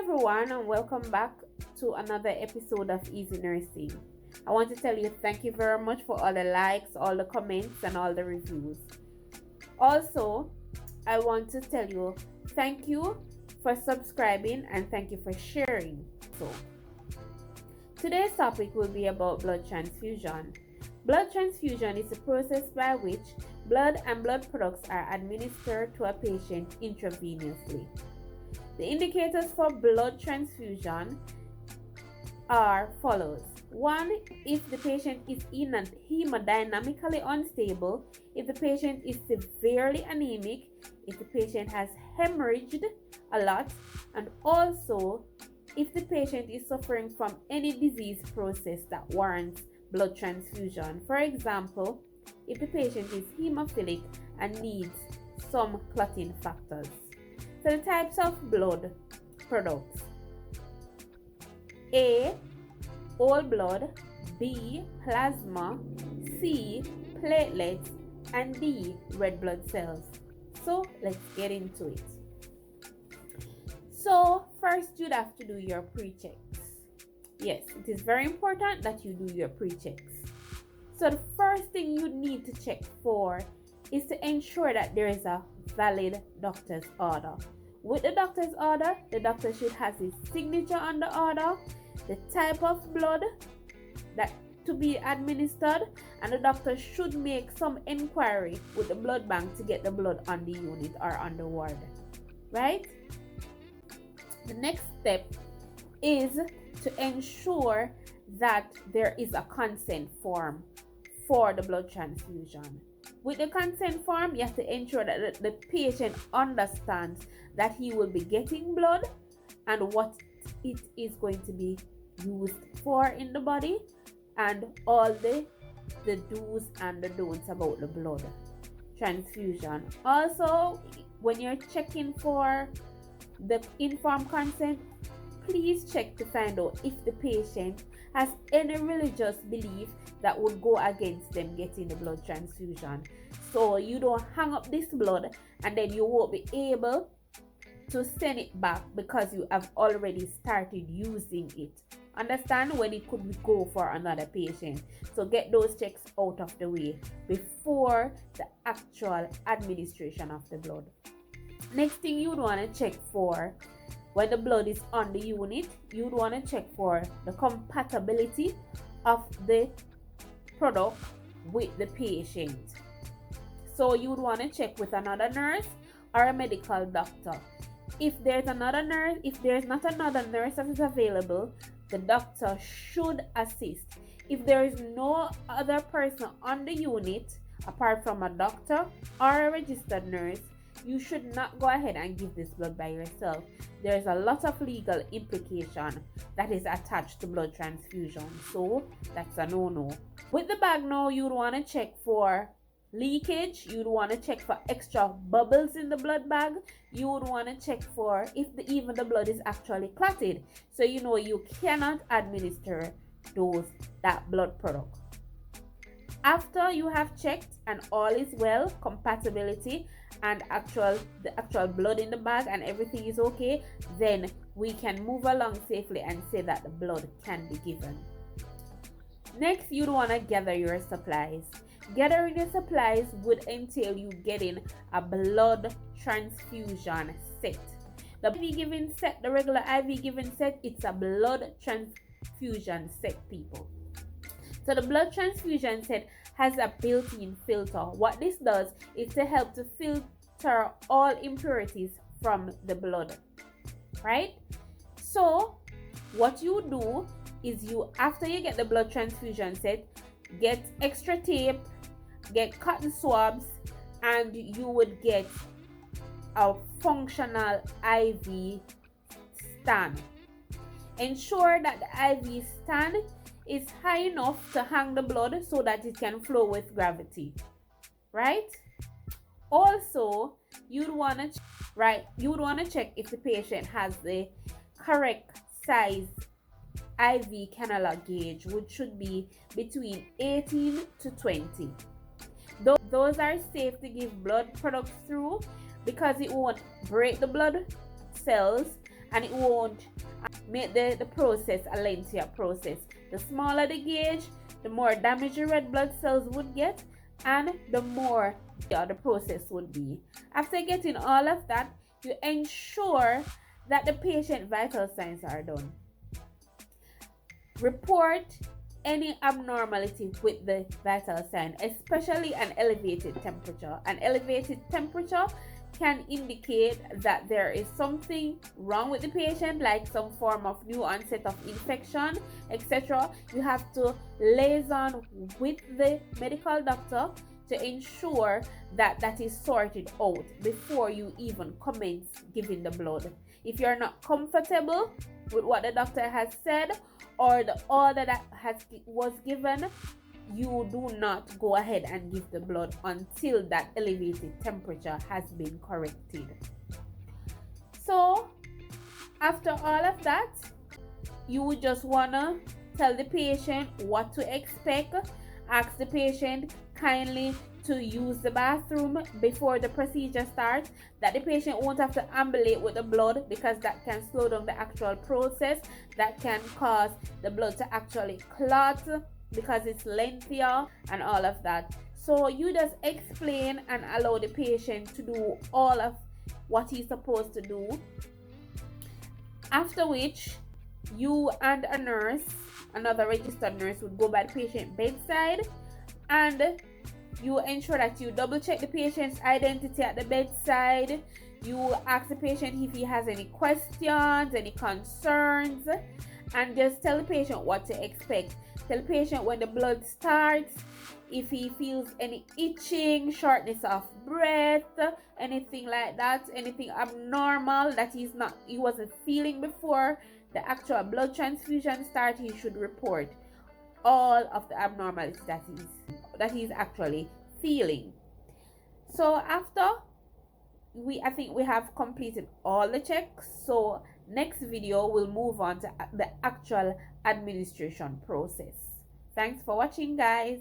everyone, and welcome back to another episode of Easy Nursing. I want to tell you thank you very much for all the likes, all the comments, and all the reviews. Also, I want to tell you thank you for subscribing and thank you for sharing. So, today's topic will be about blood transfusion. Blood transfusion is a process by which blood and blood products are administered to a patient intravenously. The indicators for blood transfusion are follows. 1. If the patient is hemodynamically unstable, if the patient is severely anemic, if the patient has hemorrhaged a lot, and also if the patient is suffering from any disease process that warrants blood transfusion. For example, if the patient is hemophilic and needs some clotting factors. So the types of blood products: A. Whole blood, B. Plasma, C. Platelets, and D. Red blood cells. So let's get into it. So first you'd have to do your pre-checks. Yes, it is very important that you do your pre-checks. So the first thing you need to check for is to ensure that there is a valid doctor's order. With the doctor's order, the doctor should have his signature on the order, the type of blood that to be administered, and the doctor should make some inquiry with the blood bank to get the blood on the unit or on the ward. Right? The next step is to ensure that there is a consent form for the blood transfusion. With the consent form, you have to ensure that the patient understands that he will be getting blood and what it is going to be used for in the body, and all the do's and the don'ts about the blood transfusion. Also, when you're checking for the informed consent, please check to find out if the patient has any religious belief that would go against them getting the blood transfusion. So you don't hang up this blood and then you won't be able to send it back because you have already started using it. Understand? When it could go for another patient. So get those checks out of the way before the actual administration of the blood. Next thing you'd want to check for when the blood is on the unit, you'd want to check for the compatibility of the product with the patient. So you'd want to check with another nurse or a medical doctor. If there's not another nurse that is available, the doctor should assist. If there is no other person on the unit apart from a doctor or a registered nurse, you should not go ahead and give this blood by yourself. There is a lot of legal implication that is attached to blood transfusion, so that's a no-no. With the bag now, you'd want to check for leakage. You'd want to check for extra bubbles in the blood bag. You would want to check for if even the blood is actually clotted, so you know you cannot administer that blood product. After you have checked and all is well, compatibility and the actual blood in the bag and everything is okay, then we can move along safely and say that the blood can be given. Next, you'd want to gather your supplies. Gathering your supplies would entail you getting a blood transfusion set. The IV giving set, the regular IV giving set, it's a blood transfusion set, people. So the blood transfusion set has a built-in filter. What this does is to help to filter all impurities from the blood, right? So what you do is after you get the blood transfusion set, get extra tape, get cotton swabs, and you would get a functional IV stand. Ensure that the IV stand is high enough to hang the blood so that it can flow with gravity, right? Also, you'd want to check if the patient has the correct size IV cannula gauge, which should be between 18 to 20. Those are safe to give blood products through because it won't break the blood cells and it won't make the process a lengthier process. The smaller the gauge, the more damage the red blood cells would get, and the more the process would be. After getting all of that, you ensure that the patient vital signs are done. Report any abnormality with the vital sign, especially an elevated temperature. An elevated temperature can indicate that there is something wrong with the patient, like some form of new onset of infection, etc. You have to liaison with the medical doctor to ensure that that is sorted out before you even commence giving the blood. If you're not comfortable with what the doctor has said or the order that was given, you do not go ahead and give the blood until that elevated temperature has been corrected. So after all of that, you would just wanna tell the patient what to expect. Ask the patient kindly to use the bathroom before the procedure starts, that the patient won't have to ambulate with the blood, because that can slow down the actual process. That can cause the blood to actually clot because it's lengthier and all of that. So you just explain and allow the patient to do all of what he's supposed to do, after which you and a nurse, another registered nurse, would go by the patient bedside, and you ensure that you double check the patient's identity at the bedside. You ask the patient if he has any questions, any concerns, and just tell the patient what to expect. Tell the patient when the blood starts, if he feels any itching, shortness of breath, anything like that, anything abnormal that he wasn't feeling before the actual blood transfusion start, he should report all of the abnormalities that he's actually feeling. So after I think we have completed all the checks. So next video we'll move on to the actual administration process. Thanks for watching, guys.